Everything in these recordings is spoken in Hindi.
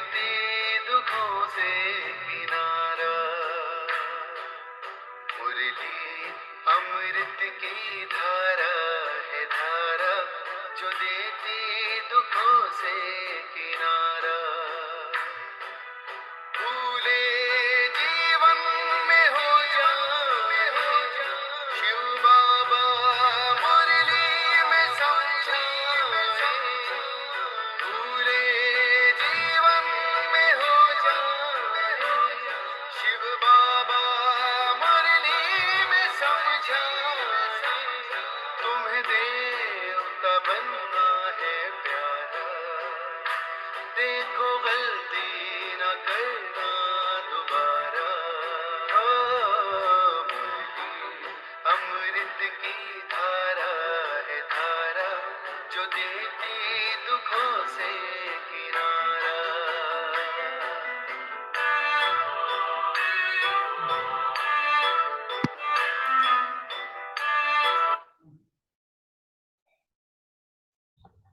देती दुखों से किनारा। मुरली अमृत की धारा है धारा, जो देती दुखों से किनारा। भूले जीवन में हो जाए शिव बाबा मुरली में समझाए। भूले जीवन में हो जाए शिव बाबा मुरली में समझाए। तुम्हें देवता बनना है प्यारा, देखो गलती न करना दोबारा। मुरली अमृत की धारा है धारा, जो देती दुखों से किनारा।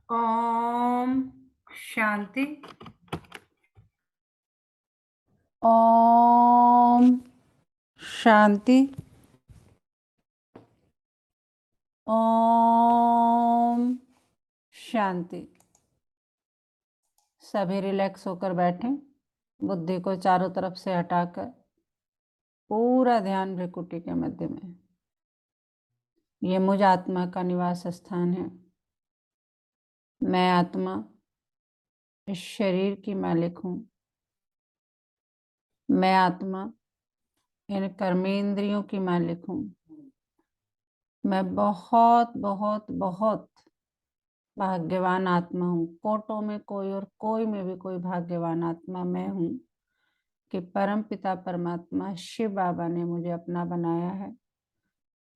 ओम शांति। ओम शांति। ओम शांति। सभी रिलैक्स होकर बैठें, बुद्धि को चारों तरफ से हटाकर पूरा ध्यान भ्रिकुटी के मध्य में। ये मुझ आत्मा का निवास स्थान है। मैं आत्मा इस शरीर की मालिक हूँ। मैं आत्मा इन कर्मेंद्रियों की मालिक हूँ। मैं बहुत बहुत बहुत भाग्यवान आत्मा हूँ। कोटों में कोई और कोई में भी कोई भाग्यवान आत्मा मैं हूँ कि परम पिता परमात्मा शिव बाबा ने मुझे अपना बनाया है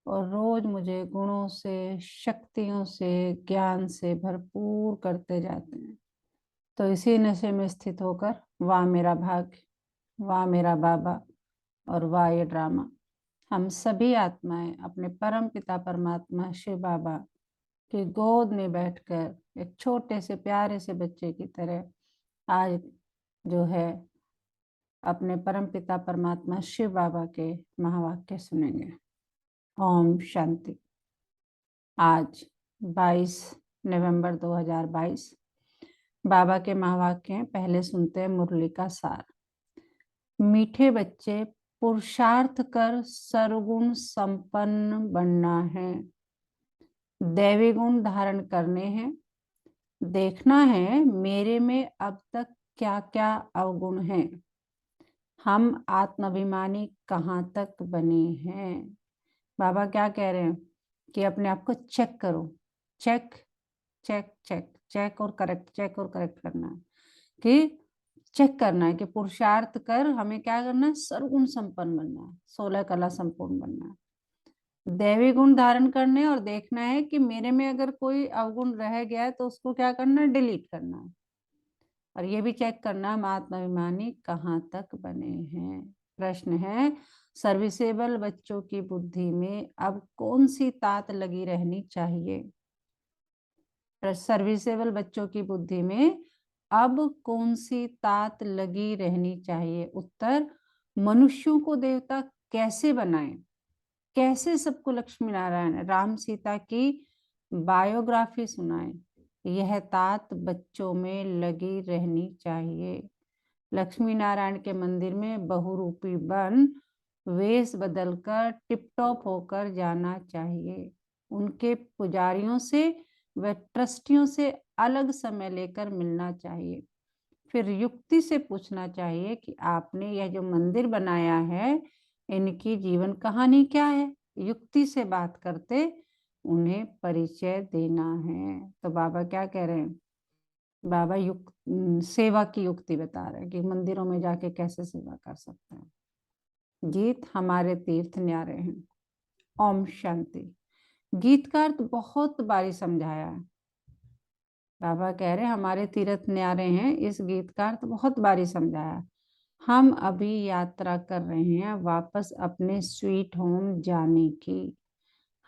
और रोज मुझे गुणों से, शक्तियों से, ज्ञान से भरपूर करते जाते हैं। तो इसी नशे में स्थित होकर वाह मेरा भाग्य, वाह मेरा बाबा और वाह ये ड्रामा। हम सभी आत्माएं अपने परम पिता परमात्मा शिव बाबा की गोद में बैठकर एक छोटे से प्यारे से बच्चे की तरह आज जो है अपने परम पिता परमात्मा शिव बाबा के महावाक्य सुनेंगे। ओम शांति। आज 22 नवंबर 2022 बाबा के महावाक्य हैं। पहले सुनते हैं मुरली का सार। मीठे बच्चे, पुरुषार्थ कर सर्वगुण संपन्न बनना है। दैवी गुण धारण करने हैं। देखना है मेरे में अब तक क्या क्या अवगुण हैं। हम आत्माभिमानी कहाँ तक बने हैं। बाबा क्या कह रहे हैं कि अपने आप को चेक करो। चेक चेक चेक चेक और करेक्ट, चेक और करेक्ट करना है कि चेक करना है कि पुरुषार्थ कर हमें क्या करना है, सर्वगुण संपन्न बनना है, 16 कला संपूर्ण बनना है। दैवी गुण धारण करने और देखना है कि मेरे में अगर कोई अवगुण रह गया है तो उसको क्या करना है, डिलीट करना है। और ये भी चेक करना हम आत्माभिमानी कहाँ तक बने हैं। प्रश्न है, सर्विसेबल बच्चों की बुद्धि में अब कौन सी तात लगी रहनी चाहिए। सर्विसेबल बच्चों की बुद्धि में अब कौन सी तात लगी रहनी चाहिए। उत्तर, मनुष्यों को देवता कैसे बनाए, कैसे सबको लक्ष्मी नारायण राम सीता की बायोग्राफी सुनाए, यह तात बच्चों में लगी रहनी चाहिए। लक्ष्मी नारायण के मंदिर में बहुरूपी बन वेश बदलकर टिपटॉप होकर जाना चाहिए। उनके पुजारियों से व ट्रस्टियों से अलग समय लेकर मिलना चाहिए। फिर युक्ति से पूछना चाहिए कि आपने यह जो मंदिर बनाया है इनकी जीवन कहानी क्या है। युक्ति से बात करते उन्हें परिचय देना है। तो बाबा क्या कह रहे हैं, बाबा सेवा की युक्ति बता रहे हैं कि मंदिरों में जाके कैसे सेवा कर सकते हैं। गीत हमारे तीर्थ न्यारे हैं। ओम शांति। गीतकार तो बहुत बारी समझाया है। बाबा कह रहे हैं हमारे तीर्थ न्यारे हैं, इस गीतकार तो बहुत बारी समझाया। हम अभी यात्रा कर रहे हैं वापस अपने स्वीट होम जाने की।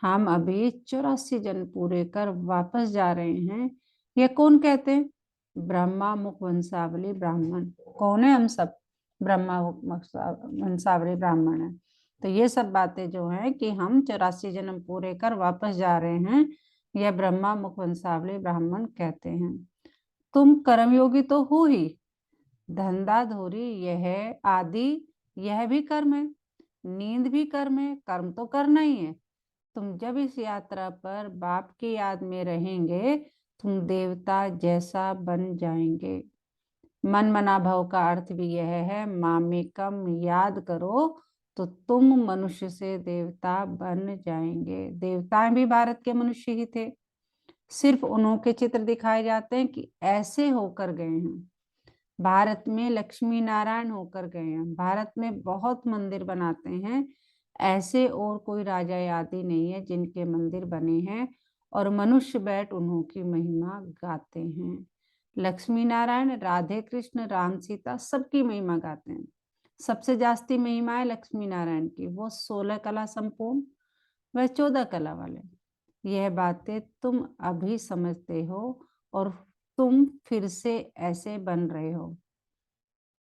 हम अभी 84 जन्म पूरे कर वापस जा रहे हैं। ये कौन कहते हैं, ब्रह्मा मुख वंशावली ब्राह्मण। कौन है हम सब? ब्रह्मा मुख वंशावली ब्राह्मण है। तो ये सब बातें जो है कि हम 84 जन्म पूरे कर वापस जा रहे हैं, यह ब्रह्मा मुख वंशावली ब्राह्मण कहते हैं। तुम कर्मयोगी तो हो ही, धंधा धोरी यह आदि यह भी कर्म है, नींद भी कर्म है, कर्म तो करना ही है। तुम जब इस यात्रा पर बाप की याद में रहेंगे, तुम देवता जैसा बन जाएंगे। मन मना भव का अर्थ भी यह है, मामेकम याद करो तो तुम मनुष्य से देवता बन जाएंगे। देवताएं भी भारत के मनुष्य ही थे, सिर्फ उन्हों के चित्र दिखाए जाते हैं कि ऐसे होकर गए हैं। भारत में लक्ष्मी नारायण होकर गए हैं, भारत में बहुत मंदिर बनाते हैं, ऐसे और कोई राजा आदि नहीं है जिनके मंदिर बने हैं और मनुष्य बैठ उन्हों की महिमा गाते हैं। लक्ष्मी नारायण, राधे कृष्ण, राम सीता सबकी महिमा गाते हैं। सबसे जास्ती महिमा है लक्ष्मी नारायण की, वो 16 कला संपूर्ण, वह 14 कला वाले। यह बातें तुम अभी समझते हो और तुम फिर से ऐसे बन रहे हो।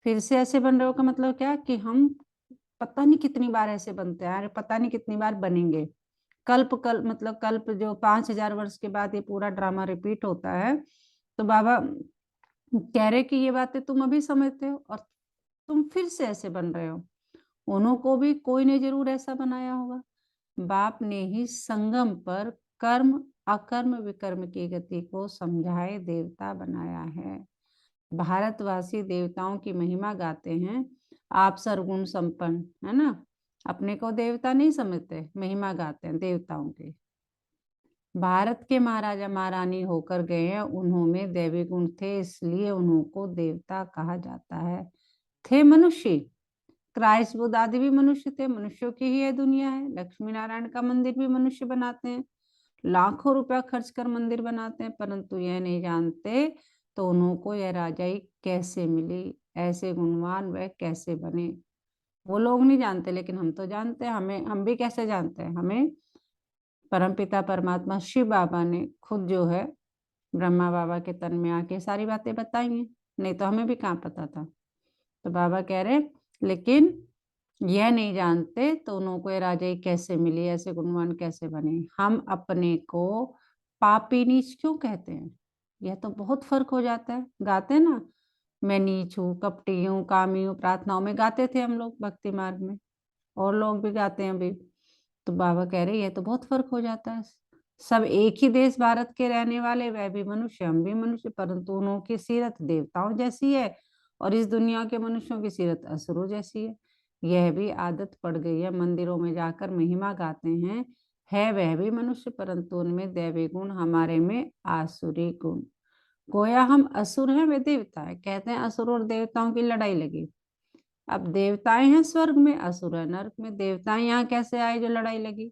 फिर से ऐसे बन रहे हो का मतलब क्या कि हम पता नहीं कितनी बार ऐसे बनते हैं, पता नहीं कितनी बार बनेंगे। कल्प मतलब कल्प जो 5000 वर्ष के बाद ये पूरा ड्रामा रिपीट होता है। तो बाबा कह रहे कि ये बातें तुम अभी समझते हो और तुम फिर से ऐसे बन रहे हो। उन्हों को भी कोई ने जरूर ऐसा बनाया होगा। बाप ने ही संगम पर कर्म अकर्म विकर्म की गति को समझाए देवता बनाया है। भारतवासी देवताओं की महिमा गाते हैं। आप सरगुण संपन्न है ना, अपने को देवता नहीं समझते, महिमा गाते हैं देवताओं की। भारत के महाराजा महारानी होकर गए हैं, उन्होंने दैवी गुण थे, इसलिए उन्हों को देवता कहा जाता है। थे मनुष्य, क्राइस्ट बुद्ध आदि भी मनुष्य थे, मनुष्यों की ही यह दुनिया है। लक्ष्मी नारायण का मंदिर भी मनुष्य बनाते हैं, लाखों रुपया खर्च कर मंदिर बनाते हैं, परंतु यह नहीं जानते तो उन्हों को यह राजाई कैसे मिली, ऐसे गुणवान वह कैसे बने। वो लोग नहीं जानते, लेकिन हम तो जानते हैं। हम भी कैसे जानते हैं? हमें परमपिता परमात्मा शिव बाबा ने खुद जो है ब्रह्मा बाबा के तन में आके सारी बातें बताई हैं, नहीं तो हमें भी कहाँ पता था। तो बाबा कह रहे लेकिन यह नहीं जानते तो उन्हों को ये राजाई कैसे मिली, ऐसे गुणवान कैसे बने। हम अपने को पापी नीच क्यों कहते हैं? यह तो बहुत फर्क हो जाता है। गाते हैं ना, मैं नीच हूँ, कपटी हूँ, कामी हूँ, प्रार्थनाओं में गाते थे हम लोग भक्ति मार्ग में, और लोग भी गाते हैं अभी। तो बाबा कह रहे ये तो बहुत फर्क हो जाता है। सब एक ही देश भारत के रहने वाले, वह भी मनुष्य हम भी मनुष्य, परंतु उन्हों की सीरत देवताओं जैसी है और इस दुनिया के मनुष्यों की सीरत असुरों जैसी है। यह भी आदत पड़ गई है, मंदिरों में जाकर महिमा गाते हैं, है वह भी मनुष्य, परंतु उनमें दैवी गुण, हमारे में आसुरी गुण। गोया हम असुर हैं, वे देवता है। कहते हैं असुर और देवताओं की लड़ाई लगी। अब देवताएं हैं स्वर्ग में, असुर है नरक में। देवताएं यहाँ कैसे आए जो लड़ाई लगी?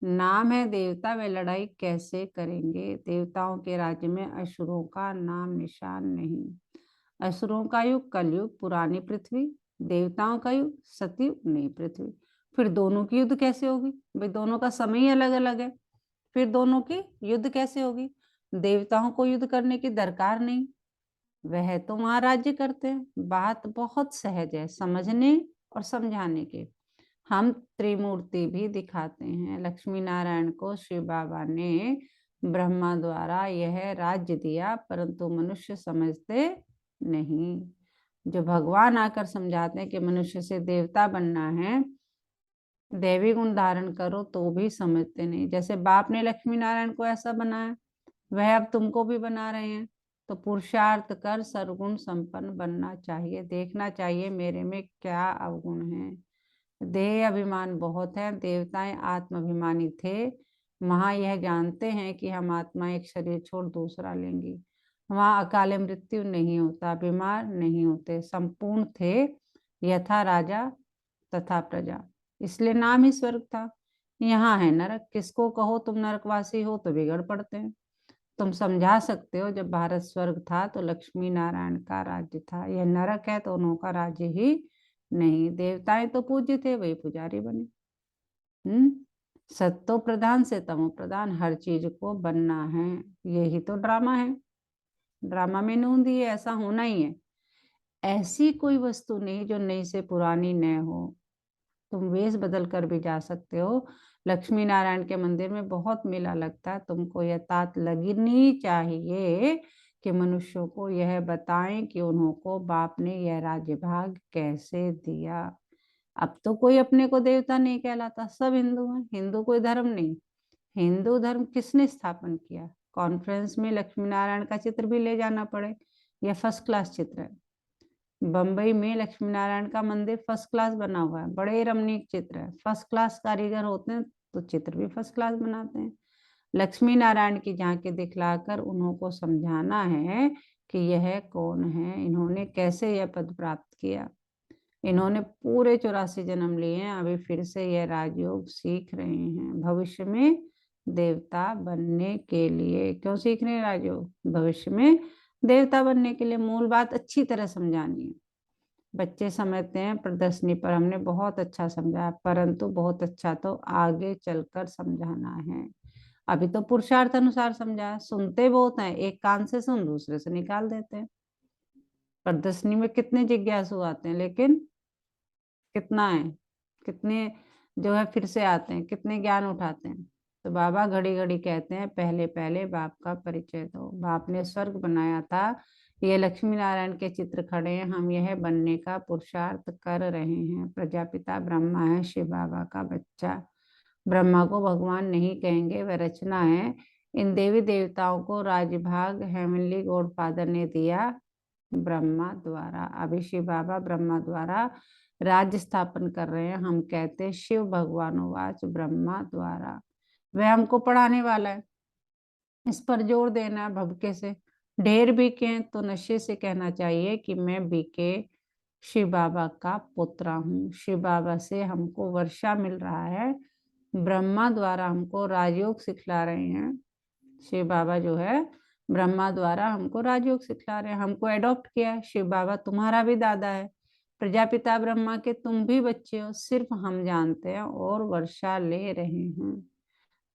नाम है देवता, वे लड़ाई कैसे करेंगे? देवताओं के राज्य में असुरों का नाम निशान नहीं। असुरों का युग कलयुग, पुरानी पृथ्वी, देवताओं का युग सतयुग, नई पृथ्वी। फिर दोनों की युद्ध कैसे होगी? भाई दोनों का समय ही अलग अलग है, फिर दोनों की युद्ध कैसे होगी? देवताओं को युद्ध करने की दरकार नहीं, वह तो वहां राज्य करते हैं। बात बहुत सहज है समझने और समझाने के। हम त्रिमूर्ति भी दिखाते हैं। लक्ष्मी नारायण को शिव बाबा ने ब्रह्मा द्वारा यह राज्य दिया, परंतु मनुष्य समझते नहीं। जो भगवान आकर समझाते हैं कि मनुष्य से देवता बनना है, दैवी गुण धारण करो, तो भी समझते नहीं। जैसे बाप ने लक्ष्मी नारायण को ऐसा बनाया, वह अब तुमको भी बना रहे हैं। तो पुरुषार्थ कर सर्वगुण संपन्न बनना चाहिए, देखना चाहिए मेरे में क्या अवगुण है। देह अभिमान बहुत है, देवताएं आत्माभिमानी थे। वहां यह जानते हैं कि हम आत्मा एक शरीर छोड़ दूसरा लेंगी। वहां अकाले मृत्यु नहीं होता, बीमार नहीं होते, संपूर्ण थे, यथा राजा तथा प्रजा, इसलिए नाम ही स्वर्ग था। यहाँ है नरक, किसको कहो तुम नरकवासी हो तो बिगड़ पड़ते हैं। तुम समझा सकते हो, जब भारत स्वर्ग था तो लक्ष्मी नारायण का राज्य था, यह नरक है तो उनका राज्य ही नहीं। देवताएं तो पूज्य थे, वही पुजारी बने। सत्तो प्रधान से तमो प्रधान, हर चीज को बनना है, यही तो ड्रामा है। ड्रामा में नूंद ही है, ऐसा होना ही है। ऐसी कोई वस्तु नहीं जो नई से पुरानी न हो। तुम वेश बदल कर भी जा सकते हो। लक्ष्मी नारायण के मंदिर में बहुत मेला लगता है। तुमको यह तात लगनी चाहिए कि मनुष्यों को यह बताएं कि उनको बाप ने यह राज्य भाग कैसे दिया। अब तो कोई अपने को देवता नहीं कहलाता, सब हिंदू हैं। हिंदू कोई धर्म नहीं। हिंदू धर्म किसने स्थापन किया? कॉन्फ्रेंस में लक्ष्मी नारायण का चित्र भी ले जाना पड़े, यह फर्स्ट क्लास चित्र है। बम्बई में लक्ष्मी नारायण का मंदिर फर्स्ट क्लास बना हुआ है, बड़े रमणीक चित्र है। फर्स्ट क्लास कारीगर होते हैं तो चित्र भी फर्स्ट क्लास बनाते हैं। लक्ष्मी नारायण की झांकी दिखलाकर उनको समझाना है कि यह कौन है, इन्होंने कैसे यह पद प्राप्त किया। इन्होंने पूरे 84 जन्म लिए हैं, अभी फिर से यह राजयोग सीख रहे हैं भविष्य में देवता बनने के लिए। क्यों सीख रहे हैं राजयोग? भविष्य में देवता बनने के लिए। मूल बात अच्छी तरह समझानी है। बच्चे समझते हैं प्रदर्शनी पर हमने बहुत अच्छा समझाया, परंतु बहुत अच्छा तो आगे चलकर समझाना है। अभी तो पुरुषार्थ अनुसार समझाया। सुनते बहुत हैं, एक कान से सुन दूसरे से निकाल देते हैं। प्रदर्शनी में कितने जिज्ञासु आते हैं, लेकिन कितना है, कितने जो है फिर से आते हैं, कितने ज्ञान उठाते हैं। तो बाबा घड़ी घड़ी कहते हैं पहले पहले बाप का परिचय दो। बाप ने स्वर्ग बनाया था, ये लक्ष्मी नारायण के चित्र खड़े हैं, हम यह बनने का पुरुषार्थ कर रहे हैं। प्रजापिता ब्रह्मा है, शिव बाबा का बच्चा। ब्रह्मा को भगवान नहीं कहेंगे, वह रचना है। इन देवी देवताओं को राजभाग हेवनली गॉड फादर ने दिया ब्रह्मा द्वारा। अभी शिव बाबा ब्रह्मा द्वारा राज्य स्थापन कर रहे हैं। हम कहते हैं शिव भगवान वाच ब्रह्मा द्वारा। वह हमको पढ़ाने वाला है, इस पर जोर देना है भभके से। ढेर बीके तो नशे से कहना चाहिए कि मैं बीके शिव बाबा का पुत्र हूँ। शिव बाबा से हमको वर्षा मिल रहा है, ब्रह्मा द्वारा हमको राजयोग सिखला रहे हैं। शिव बाबा जो है ब्रह्मा द्वारा हमको राजयोग सिखला रहे हैं, हमको एडॉप्ट किया है। शिव बाबा तुम्हारा भी दादा है, प्रजापिता ब्रह्मा के तुम भी बच्चे हो, सिर्फ हम जानते हैं और वर्षा ले रहे हैं।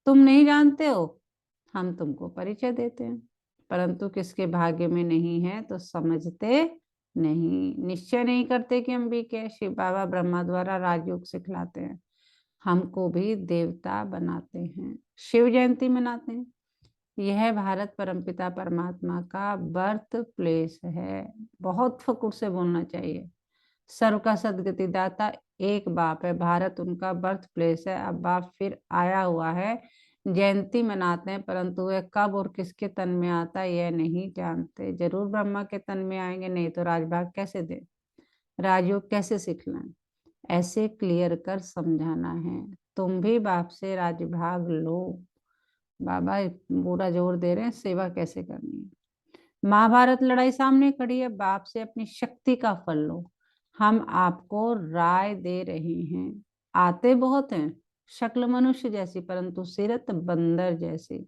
तुम नहीं जानते हो, हम तुमको परिचय देते हैं, परंतु किसके भाग्य में नहीं है तो समझते नहीं, निश्चय नहीं करते कि हम भी क्या। शिव बाबा ब्रह्मा द्वारा राजयोग सिखलाते हैं, हमको भी देवता बनाते हैं, शिव जयंती मनाते हैं। यह भारत परमपिता परमात्मा का बर्थ प्लेस है। बहुत फकुर से बोलना चाहिए। सर्व का सदगति दाता एक बाप है, भारत उनका बर्थ प्लेस है। अब बाप फिर आया हुआ है, जयंती मनाते हैं, परंतु वह कब और किसके तन में आता है यह नहीं जानते। जरूर ब्रह्मा के तन में आएंगे, नहीं तो राजभाग कैसे दे, राजयोग कैसे सिखलाएं। ऐसे क्लियर कर समझाना है। तुम भी बाप से राजभाग लो। बाबा पूरा जोर दे रहे हैं सेवा कैसे करनी है। महाभारत लड़ाई सामने खड़ी है, बाप से अपनी शक्ति का फल लो। हम आपको राय दे रहे हैं। आते बहुत हैं, शक्ल मनुष्य जैसी परंतु सीरत बंदर जैसी।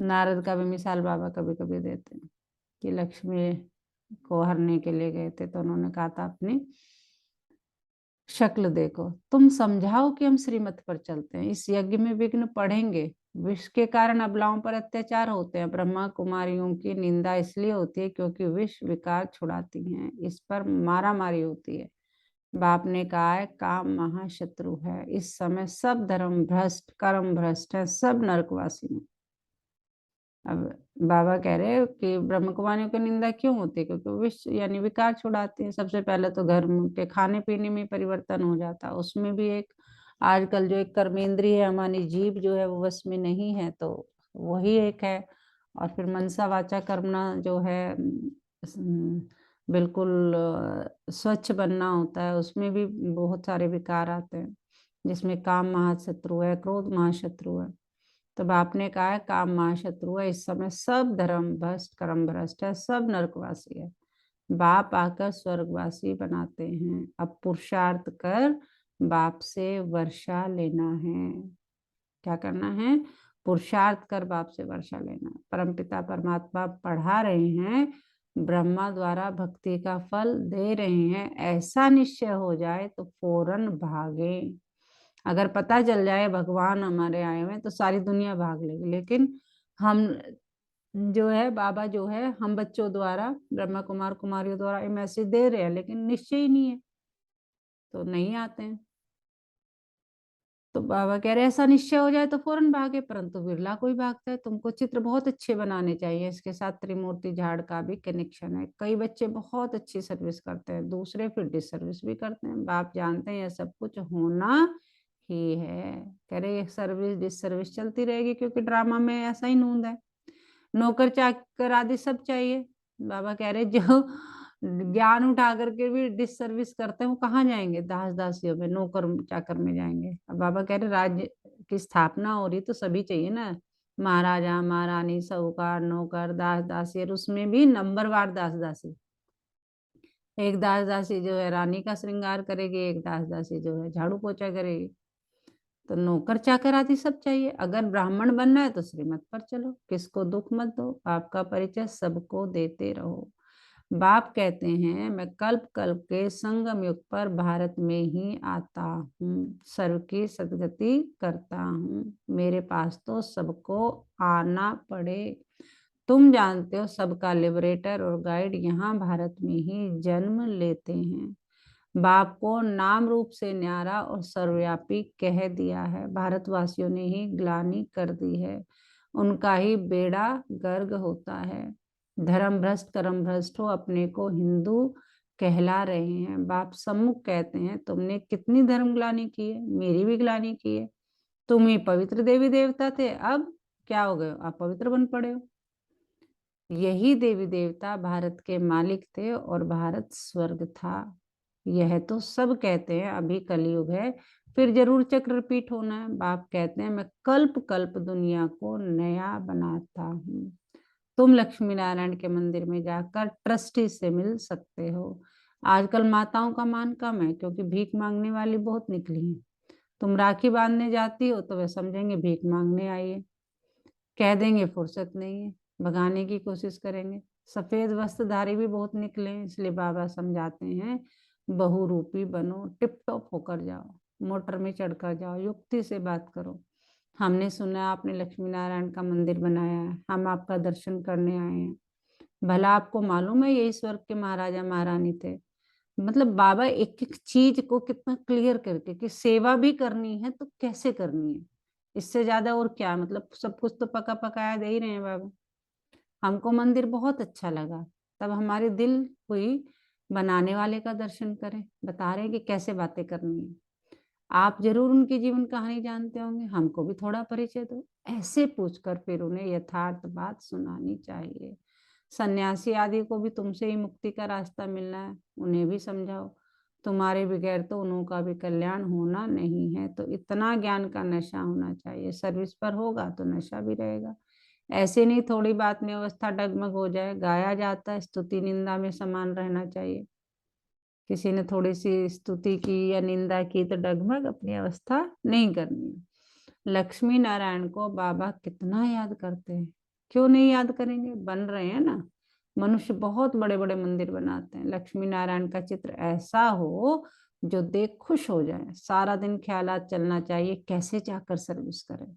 नारद का भी मिसाल बाबा कभी कभी देते हैं कि लक्ष्मी को हरने के लिए गए थे तो उन्होंने कहा था अपनी शक्ल देखो, तुम समझाओ कि हम श्रीमत पर चलते हैं। इस यज्ञ में विघ्न पढ़ेंगे, विष के कारण अबलाओं पर अत्याचार होते हैं। ब्रह्मा कुमारियों की निंदा इसलिए होती है क्योंकि विष विकार छुड़ाती हैं, इस पर मारा मारी होती है। बाप ने कहा है काम महाशत्रु है। इस समय सब धर्म भ्रष्ट कर्म भ्रष्ट है, सब नरकवासी हैं। अब बाबा कह रहे हैं कि ब्रह्म कुमारियों की निंदा क्यों होती है, क्योंकि विष यानी विकार छुड़ाते हैं। सबसे पहले तो घर के खाने पीने में परिवर्तन हो जाता है, उसमें भी एक आजकल जो एक कर्मेंद्रिय है हमारी जीभ जो है वो वश में नहीं है, तो वही एक है। और फिर मनसा वाचा कर्मणा जो है बिल्कुल स्वच्छ बनना होता है, उसमें भी बहुत सारे विकार आते हैं, जिसमें काम महाशत्रु है, क्रोध महाशत्रु है। तब आपने कहा है काम महाशत्रु है। इस समय सब धर्म भ्रष्ट कर्म भ्रष्ट है, सब नरकवासी है। बाप आकर स्वर्गवासी बनाते हैं। अब पुरुषार्थ कर बाप से वर्षा लेना है। क्या करना है? पुरुषार्थ कर बाप से वर्षा लेना। परमपिता परमात्मा पढ़ा रहे हैं, ब्रह्मा द्वारा भक्ति का फल दे रहे हैं। ऐसा निश्चय हो जाए तो फौरन भागे। अगर पता चल जाए भगवान हमारे आए हुए तो सारी दुनिया भाग लेगी, लेकिन हम जो है बाबा जो है हम बच्चों द्वारा, ब्रह्मा कुमार कुमारियों द्वारा ये मैसेज दे रहे हैं, लेकिन निश्चय ही नहीं है, तो नहीं आते हैं। तो बाबा कह रहे ऐसा निश्चय हो जाए तो फौरन भागे, परंतु बिरला कोई भागता है। तुमको चित्र बहुत अच्छे बनाने चाहिए, इसके साथ त्रिमूर्ति झाड़ का भी कनेक्शन है। कई बच्चे बहुत अच्छी सर्विस करते हैं, दूसरे फिर डिसर्विस भी करते हैं। बाप जानते हैं यह सब कुछ होना ही है। कह रहे सर्विस डिसर्विस चलती रहेगी, क्योंकि ड्रामा में ऐसा ही नूंद है। नौकर चाकर आदि सब चाहिए। बाबा कह रहे जो ज्ञान उठा करके भी डिसर्विस करते हैं वो कहाँ जाएंगे? दास दासियों में, नौकर चाकर में जाएंगे। अब बाबा कह रहे राज्य की स्थापना हो रही तो सभी चाहिए ना, महाराजा महारानी साहूकार नौकर दास दासी, और उसमें भी नंबरवार दास दासी। एक दास दासी जो है रानी का श्रृंगार करेगी, एक दास दासी जो है झाड़ू पोछा करेगी। तो नौकर चाकर आदि सब चाहिए। अगर ब्राह्मण बनना है तो श्रीमत पर चलो, किसको दुख मत दो, आपका परिचय सबको देते रहो। बाप कहते हैं मैं कल्प कल्प के संगम युग पर भारत में ही आता हूँ, सर्व की सदगति करता हूँ। मेरे पास तो सबको आना पड़े। तुम जानते हो सबका लिबरेटर और गाइड यहाँ भारत में ही जन्म लेते हैं। बाप को नाम रूप से न्यारा और सर्वव्यापी कह दिया है। भारतवासियों ने ही ग्लानि कर दी है, उनका ही बेड़ा गर्क होता है। धर्म भ्रष्ट कर्म भ्रष्ट हो अपने को हिंदू कहला रहे हैं। बाप सम्मुख कहते हैं तुमने कितनी धर्म ग्लानि की है, मेरी भी ग्लानि की है। तुम ही पवित्र देवी देवता थे, अब क्या हो गए? अपवित्र बन पड़े हो। यही देवी देवता भारत के मालिक थे और भारत स्वर्ग था। यह तो सब कहते हैं अभी कलयुग है, फिर जरूर चक्र रिपीट होना है। बाप कहते हैं मैं कल्प कल्प दुनिया को नया बनाता हूँ। तुम लक्ष्मी नारायण के मंदिर में जाकर ट्रस्टी से मिल सकते हो। आजकल माताओं का मान कम है, क्योंकि भीख मांगने वाली बहुत निकली हैं। तुम राखी बांधने जाती हो तो वे समझेंगे भीख मांगने आई है, कह देंगे फुर्सत नहीं है, भगाने की कोशिश करेंगे। सफेद वस्त्रधारी भी बहुत निकले हैं, इसलिए बाबा समझाते हैं बहुरूपी बनो, टिप टॉप होकर जाओ, मोटर में चढ़कर जाओ, युक्ति से बात करो। हमने सुना आपने लक्ष्मी नारायण का मंदिर बनाया है, हम आपका दर्शन करने आए हैं। भला आपको मालूम है ये स्वर्ग के महाराजा महारानी थे? मतलब बाबा एक एक चीज को कितना क्लियर करके कि सेवा भी करनी है तो कैसे करनी है, इससे ज्यादा और क्या? मतलब सब कुछ तो पका पकाया दे ही रहे हैं बाबा। हमको मंदिर बहुत अच्छा लगा, तब हमारे दिल हुई बनाने वाले का दर्शन करें। बता रहे हैं कि कैसे बातें करनी है। आप जरूर उनकी जीवन कहानी जानते होंगे, हमको भी थोड़ा परिचय दो। ऐसे पूछकर फिर उन्हें यथार्थ बात सुनानी चाहिए। सन्यासी आदि को भी तुमसे ही मुक्ति का रास्ता मिलना है, उन्हें भी समझाओ। तुम्हारे बगैर तो उनका भी कल्याण होना नहीं है, तो इतना ज्ञान का नशा होना चाहिए। सर्विस पर होगा तो नशा भी रहेगा। ऐसे नहीं थोड़ी बात में अवस्था डगमग हो जाए। गाया जाता है स्तुति निंदा में समान रहना चाहिए। किसी ने थोड़ी सी स्तुति की या निंदा की तो डगमग अपनी अवस्था नहीं करनी है। लक्ष्मी नारायण को बाबा कितना याद करते हैं, क्यों नहीं याद करेंगे? बन रहे हैं ना। मनुष्य बहुत बड़े बड़े मंदिर बनाते हैं, लक्ष्मी नारायण का चित्र ऐसा हो जो देख खुश हो जाए। सारा दिन ख्यालात चलना चाहिए कैसे जाकर सर्विस करें,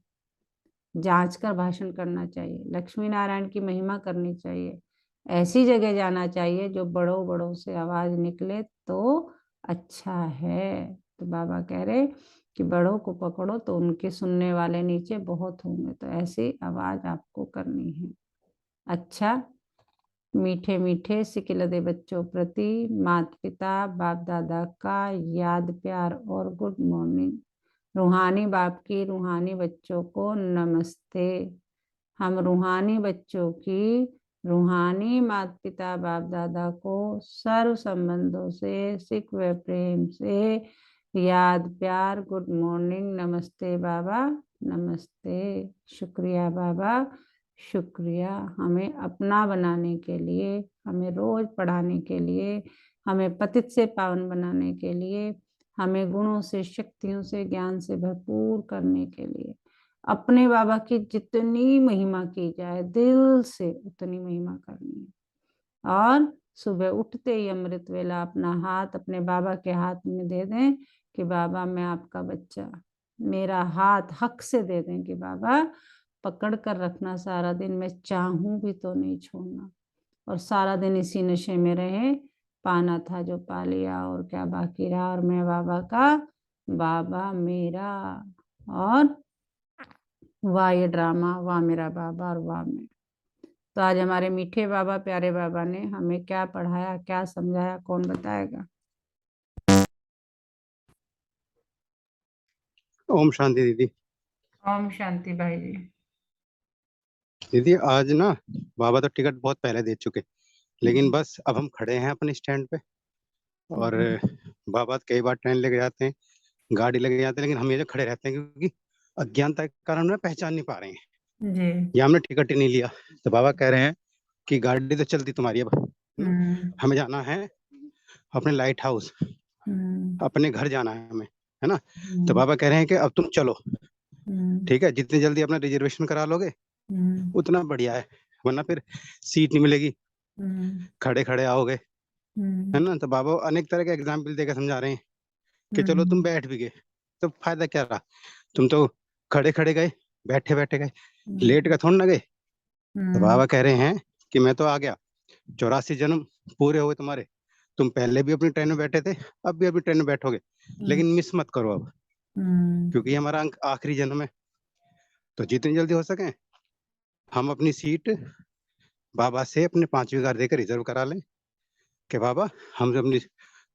जांच कर भाषण करना चाहिए, लक्ष्मी नारायण की महिमा करनी चाहिए। ऐसी जगह जाना चाहिए जो बड़ों बड़ों से आवाज निकले तो अच्छा है। तो बाबा कह रहे कि बड़ों को पकड़ो तो उनके सुनने वाले नीचे बहुत होंगे, तो ऐसी आवाज आपको करनी है। अच्छा, मीठे मीठे सिकिलदे बच्चों प्रति माता पिता बाप दादा का याद प्यार और गुड मॉर्निंग। रूहानी बाप की रूहानी बच्चों को नमस्ते। हम रूहानी बच्चों की रूहानी माता पिता बाप दादा को सर्व संबंधों से सिख व प्रेम से याद प्यार गुड मॉर्निंग नमस्ते बाबा नमस्ते। शुक्रिया बाबा शुक्रिया, हमें अपना बनाने के लिए, हमें रोज पढ़ाने के लिए, हमें पतित से पावन बनाने के लिए, हमें गुणों से शक्तियों से ज्ञान से भरपूर करने के लिए। अपने बाबा की जितनी महिमा की जाए दिल से उतनी महिमा करनी है। और सुबह उठते ही अमृत वेला अपना हाथ अपने बाबा के हाथ में दे दें कि बाबा मैं आपका बच्चा। मेरा हाथ हक से दे दें कि बाबा पकड़ कर रखना सारा दिन, मैं चाहूं भी तो नहीं छोड़ना। और सारा दिन इसी नशे में रहे, पाना था जो पा लिया और क्या बाकी रहा, और मैं बाबा का, बाबा मेरा, और वाह ये ड्रामा, वाह मेरा बाबा और वाह मैं। तो आज हमारे मीठे बाबा, प्यारे बाबा ने हमें क्या पढ़ाया, क्या समझाया, कौन बताएगा? ओम शांति दीदी। ओम शांति भाई जी। दीदी आज ना बाबा तो टिकट बहुत पहले दे चुके, लेकिन हम्म, बस अब हम खड़े हैं अपने स्टैंड पे और हम्म, बाबा कई बार ट्रेन लेके जाते हैं, गाड़ी लेके जाते हैं, लेकिन हम ये जो खड़े रहते हैं क्योंकि अज्ञानता के कारण ना पहचान नहीं पा रहे हैं जी। या हमने टिकट ही नहीं लिया। तो बाबा कह रहे हैं कि गाड़ी तो चलती तुम्हारी अब, है ना, हम्म, हमें जाना है अपने लाइट हाउस, हम्म, अपने घर जाना है हमें, है ना। तो हम्म, बाबा कह रहे हैं कि अब तुम चलो, हम्म, ठीक है, जितनी जल्दी अपना रिजर्वेशन करा लोगे हम्म, उतना बढ़िया है, वरना फिर सीट नहीं मिलेगी, हम्म, खड़े खड़े आओगे, है हम्म, ना। तो बाबा अनेक तरह के एग्जाम्पल देकर समझा रहे हैं कि चलो तुम हम्म, बैठ भी गए तो फायदा क्या रहा, तुम तो खड़े खड़े गए, बैठे बैठे गए, लेट हम्म, का थोड़ा ना गए। तो हम्म, बाबा कह रहे हैं कि मैं तो आ गया, 84 जन्म पूरे हुए तुम्हारे, तुम पहले भी अपनी ट्रेन में बैठे थे, अब भी अपनी ट्रेन में बैठोगे, लेकिन मिस मत करो अब, हम्म, क्योंकि ये हमारा आखिरी जन्म है। तो जितनी जल्दी हो सके हम अपनी सीट बाबा से अपने 5वीं कार देकर रिजर्व करा लें कि बाबा हम अपनी,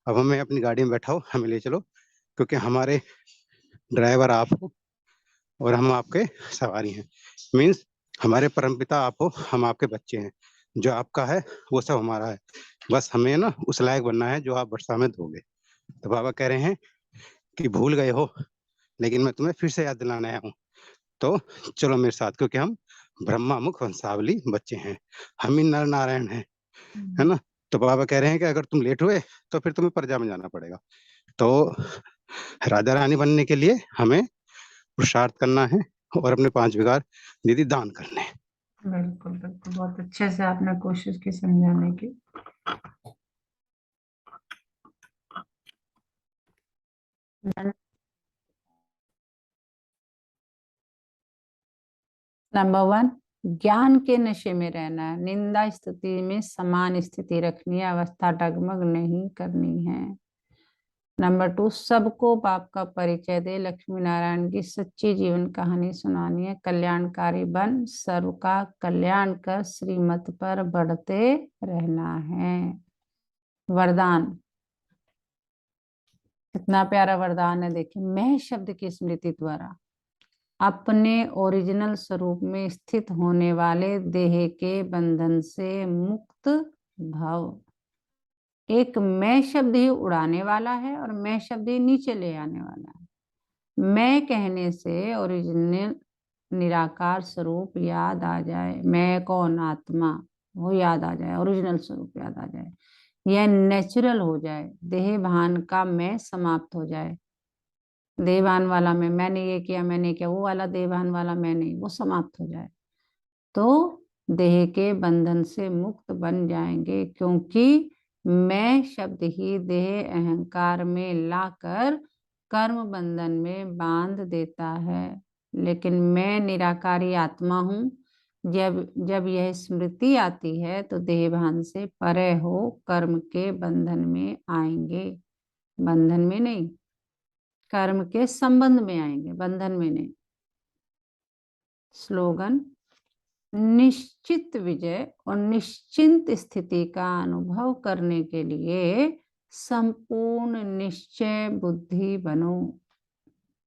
अब हमें अपनी गाड़ी में बैठाओ, हमें ले चलो, क्योंकि हमारे ड्राइवर आप हो और हम आपके सवारी हैं। मीन्स हमारे परमपिता आप हो, हम आपके बच्चे हैं, जो आपका है वो सब हमारा है, बस हमें ना उस लायक बनना है जो आप वर्षा में दोगे। तो बाबा कह रहे हैं कि भूल गए हो, लेकिन मैं तुम्हें फिर से याद दिलाने आया हूँ, तो चलो मेरे साथ, क्योंकि हम ब्रह्मा मुख वंशावली बच्चे हैं, हम ही नर नारायण हैं, है ना। तो बाबा कह रहे हैं कि अगर तुम लेट हुए तो फिर तुम्हें प्रजा में जाना पड़ेगा। तो राजा रानी बनने के लिए हमें पुरुषार्थ करना है और अपने 5 विकार दीदी दान करने हैं। बिल्कुल बिल्कुल, बहुत अच्छे से आपने कोशिश की समझाने की। नंबर 1, ज्ञान के नशे में रहना है, निंदा स्थिति में समान स्थिति रखनी है, अवस्था डगमग नहीं करनी है। नंबर 2, सबको बाप का परिचय दे, लक्ष्मी नारायण की सच्ची जीवन कहानी सुनानी है, कल्याणकारी बन सर्व का कल्याण कर श्रीमत पर बढ़ते रहना है। वरदान, कितना प्यारा वरदान है, देखिए, मैं शब्द की स्मृति द्वारा अपने ओरिजिनल स्वरूप में स्थित होने वाले देह के बंधन से मुक्त भव। एक मैं शब्द ही उड़ाने वाला है और मैं शब्द ही नीचे ले आने वाला है। मैं कहने से ओरिजिनल निराकार स्वरूप याद आ जाए, मैं कौन, आत्मा, वो याद आ जाए, ओरिजिनल स्वरूप याद आ जाए, यह नेचुरल हो जाए, देह भान का मैं समाप्त हो जाए। देवान वाला मैंने ये किया, मैंने किया, वो वाला देवान वाला मैं नहीं, वो समाप्त हो जाए, तो देह के बंधन से मुक्त बन जाएंगे, क्योंकि मैं शब्द ही देह अहंकार में लाकर कर्म बंधन में बांध देता है। लेकिन मैं निराकारी आत्मा हूँ, जब जब यह स्मृति आती है तो देह भान से परे हो कर्म के बंधन में आएंगे, बंधन में नहीं, कर्म के संबंध में आएंगे, बंधन में नहीं। स्लोगन, निश्चित विजय और निश्चिंत स्थिति का अनुभव करने के लिए संपूर्ण निश्चय बुद्धि बनो।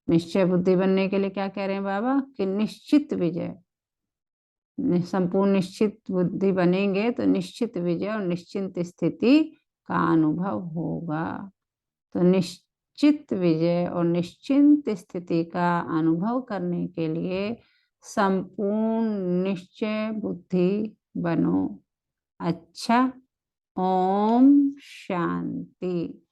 निश्चय बुद्धि बनने के लिए क्या कह रहे हैं बाबा कि निश्चित विजय, संपूर्ण निश्चित बुद्धि बनेंगे तो निश्चित विजय और निश्चिंत स्थिति का अनुभव होगा। तो निश्चित विजय और निश्चिंत स्थिति का अनुभव करने के लिए संपूर्ण निश्चय बुद्धि बनो। अच्छा, ओम शांति।